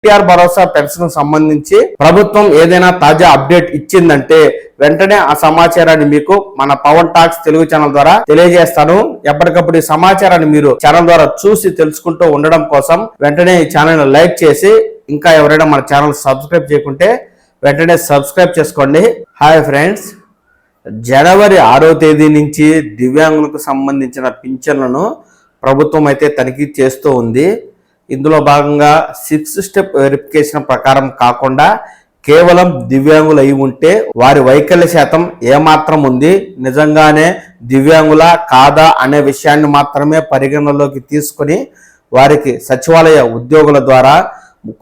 ఎన్టీఆర్ భరోసా pension సంబంధించి ప్రభుత్వం ఏదైనా తాజా అప్డేట్ ఇచ్చిందంటే వెంటనే ఆ సమాచారాన్ని మీకు మన పవన్ టాక్స్ తెలుగు ఛానల్ ద్వారా తెలియజేస్తాను. ఎప్పటికప్పుడు ఈ సమాచారాన్ని మీరు ఛానల్ ద్వారా చూసి తెలుసుకుంటూ ఉండడం కోసం వెంటనే ఈ ఛానల్ లైక్ చేసి ఇంకా ఎవరైనా మన ఛానల్ సబ్స్క్రైబ్ చేయకుంటే వెంటనే సబ్స్క్రైబ్ చేసుకోండి. హాయ్ ఫ్రెండ్స్, జనవరి 6వ తేదీ నుంచి దివ్యాంగులకు సంబంధించిన పింఛన్లను ప్రభుత్వం అయితే తనిఖీ చేస్తూ ఉంది. ఇందులో భాగంగా 6th స్టెప్ వెరిఫికేషన్ ప్రకారం కాకుండా కేవలం దివ్యాంగులు అయి ఉంటే వారి వైకల్య శాతం ఏమాత్రం ఉంది, నిజంగానే దివ్యాంగుల కాదా అనే విషయాన్ని మాత్రమే పరిగణనలోకి తీసుకుని వారికి సచివాలయ ఉద్యోగుల ద్వారా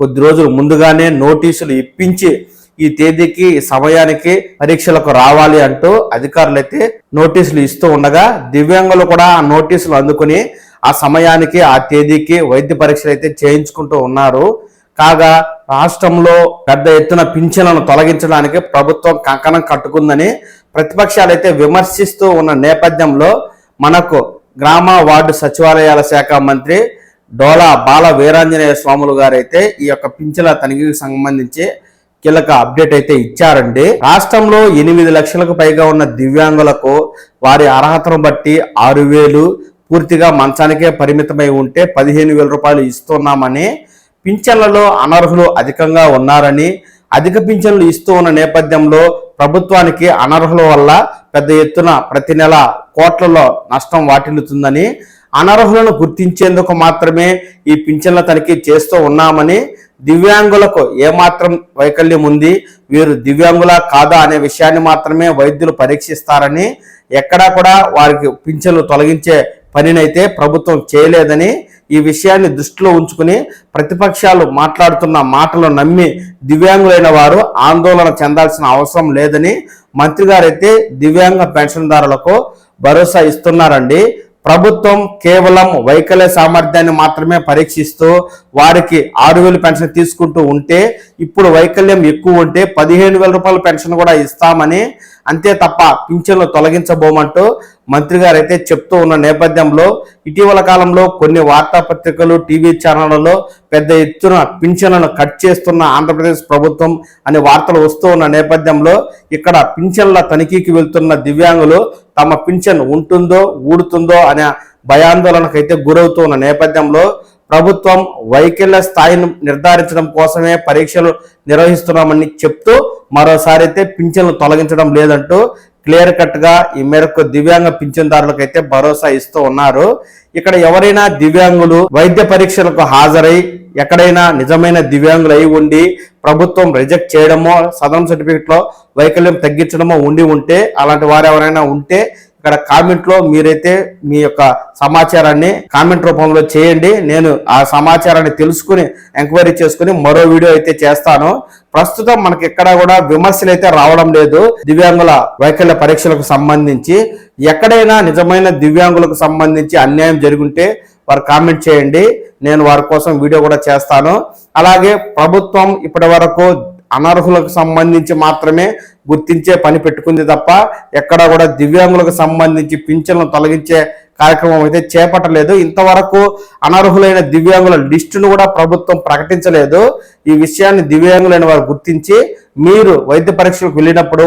కొద్ది రోజులు ముందుగానే నోటీసులు ఇప్పించి ఈ తేదీకి సమయానికి పరీక్షలకు రావాలి అంటూ అధికారులు అయితే నోటీసులు ఇస్తూ ఉండగా దివ్యాంగులు కూడా ఆ నోటీసులు అందుకుని ఆ సమయానికి ఆ తేదీకి వైద్య పరీక్షలు అయితే చేయించుకుంటూ ఉన్నారు. కాగా రాష్ట్రంలో పెద్ద ఎత్తున పింఛన్లను తొలగించడానికి ప్రభుత్వం కంకణం కట్టుకుందని ప్రతిపక్షాలు అయితే విమర్శిస్తూ ఉన్న నేపథ్యంలో మనకు గ్రామ వార్డు సచివాలయాల శాఖ మంత్రి డోలా బాల వీరాంజనేయ స్వాములు గారు అయితే ఈ యొక్క పింఛన్ల తనిఖీకి సంబంధించి కీలక అప్డేట్ అయితే ఇచ్చారండి. రాష్ట్రంలో 8 లక్షలకు పైగా ఉన్న దివ్యాంగులకు వారి అర్హతను బట్టి 6,000 పూర్తిగా మంచానికే పరిమితమై ఉంటే 15,000 రూపాయలు ఇస్తున్నామని, పింఛన్లలో అనర్హులు అధికంగా ఉన్నారని, అధిక పింఛన్లు ఇస్తూ ఉన్న నేపథ్యంలో ప్రభుత్వానికి అనర్హుల వల్ల పెద్ద ఎత్తున ప్రతి నెల కోట్లలో నష్టం వాటిల్లుతుందని, అనర్హులను గుర్తించేందుకు మాత్రమే ఈ పింఛన్ల తనిఖీ చేస్తూ ఉన్నామని, దివ్యాంగులకు ఏమాత్రం వైకల్యం ఉంది, వీరు దివ్యాంగులా కాదా అనే విషయాన్ని మాత్రమే వైద్యులు పరీక్షిస్తారని, ఎక్కడా కూడా వారికి పింఛన్లు తొలగించే పనినైతే ప్రభుత్వం చేయలేదని, ఈ విషయాన్ని దృష్టిలో ఉంచుకుని ప్రతిపక్షాలు మాట్లాడుతున్న మాటలు నమ్మి దివ్యాంగులైన వారు ఆందోళన చెందాల్సిన అవసరం లేదని మంత్రి గారైతే దివ్యాంగ పెన్షన్దారులకు భరోసా ఇస్తున్నారండి. ప్రభుత్వం కేవలం వైకల్య సామర్థ్యాన్ని మాత్రమే పరీక్షిస్తూ వారికి 6,000 పెన్షన్ తీసుకుంటూ ఉంటే ఇప్పుడు వైకల్యం ఎక్కువ ఉంటే 15,000 రూపాయల పెన్షన్ కూడా ఇస్తామని, అంతే తప్ప పింఛన్లు తొలగించబోమంటూ మంత్రి గారు అయితే చెప్తూ ఉన్న నేపథ్యంలో ఇటీవల కాలంలో కొన్ని వార్తాపత్రికలు టీవీ ఛానళ్లలో పెద్ద ఎత్తున పింఛన్లను కట్ చేస్తున్న ఆంధ్రప్రదేశ్ ప్రభుత్వం అనే వార్తలు వస్తూ ఉన్న నేపథ్యంలో ఇక్కడ పింఛన్ల తనిఖీకి వెళ్తున్న దివ్యాంగులు తమ పింఛన్ ఉంటుందో ఊడుతుందో అనే భయాందోళనకైతే గురవుతూ ఉన్న నేపథ్యంలో ప్రభుత్వం వైకల్య స్థాయిని నిర్ధారించడం కోసమే పరీక్షలు నిర్వహిస్తున్నామని చెప్తూ మరోసారి అయితే పింఛన్లు తొలగించడం లేదంటూ క్లియర్ కట్ గా ఈ మేరకు దివ్యాంగ పింఛన్దారులకు అయితే భరోసా ఇస్తూ ఉన్నారు. ఇక్కడ ఎవరైనా దివ్యాంగులు వైద్య పరీక్షలకు హాజరై ఎక్కడైనా నిజమైన దివ్యాంగులు అయి ఉండి ప్రభుత్వం రిజెక్ట్ చేయడమో సదరం సర్టిఫికెట్ లో వైకల్యం తగ్గించడమో ఉండి ఉంటే అలాంటి వారు ఎవరైనా ఉంటే ఇక్కడ కామెంట్ లో మీరైతే మీ యొక్క సమాచారాన్ని కామెంట్ రూపంలో చేయండి. నేను ఆ సమాచారాన్ని తెలుసుకుని ఎంక్వైరీ చేసుకుని మరో వీడియో అయితే చేస్తాను. ప్రస్తుతం మనకి ఎక్కడ కూడా విమర్శలు అయితే రావడం లేదు. దివ్యాంగుల వైకల్య పరీక్షలకు సంబంధించి ఎక్కడైనా నిజమైన దివ్యాంగులకు సంబంధించి అన్యాయం జరుగుంటే వారు కామెంట్ చేయండి, నేను వారి కోసం వీడియో కూడా చేస్తాను. అలాగే ప్రభుత్వం ఇప్పటి వరకు అనర్హులకు సంబంధించి మాత్రమే గుర్తించే పని పెట్టుకుంది తప్ప ఎక్కడ కూడా దివ్యాంగులకు సంబంధించి పింఛన్లు తొలగించే కార్యక్రమం అయితే చేపట్టలేదు. ఇంతవరకు అనర్హులైన దివ్యాంగుల లిస్టును కూడా ప్రభుత్వం ప్రకటించలేదు. ఈ విషయాన్ని దివ్యాంగులైన వారు గుర్తించి మీరు వైద్య పరీక్షలకు వెళ్ళినప్పుడు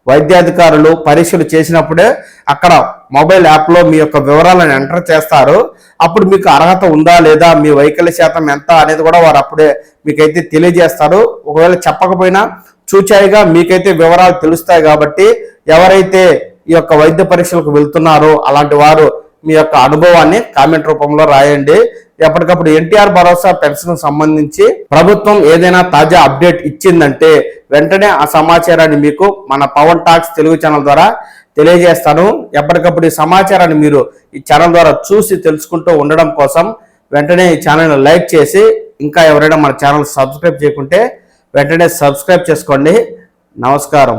వైద్యాధికారులు పరీక్షలు చేసినప్పుడే అక్కడ మొబైల్ యాప్లో మీ యొక్క వివరాలను ఎంటర్ చేస్తారు. అప్పుడు మీకు అర్హత ఉందా లేదా, మీ వైకల్య శాతం ఎంత అనేది కూడా వారు అప్పుడే మీకైతే తెలియజేస్తారు. ఒకవేళ చెప్పకపోయినా చూచాయిగా మీకైతే వివరాలు తెలుస్తాయి. కాబట్టి ఎవరైతే ఈ యొక్క వైద్య పరీక్షలకు వెళ్తున్నారో అలాంటి వారు మీ యొక్క అనుభవాన్ని కామెంట్ రూపంలో రాయండి. ఎప్పటికప్పుడు ఎన్టీఆర్ భరోసా పెన్షన్ సంబంధించి ప్రభుత్వం ఏదైనా తాజా అప్డేట్ ఇచ్చిందంటే వెంటనే ఆ సమాచారాన్ని మీకు మన పవన్ టాక్స్ తెలుగు ఛానల్ ద్వారా తెలియజేస్తాను. ఎప్పటికప్పుడు ఈ సమాచారాన్ని మీరు ఈ ఛానల్ ద్వారా చూసి తెలుసుకుంటూ ఉండడం కోసం వెంటనే ఈ ఛానల్ని లైక్ చేసి ఇంకా ఎవరైనా మన ఛానల్ సబ్స్క్రైబ్ చేయకుంటే వెంటనే సబ్స్క్రైబ్ చేసుకోండి. నమస్కారం.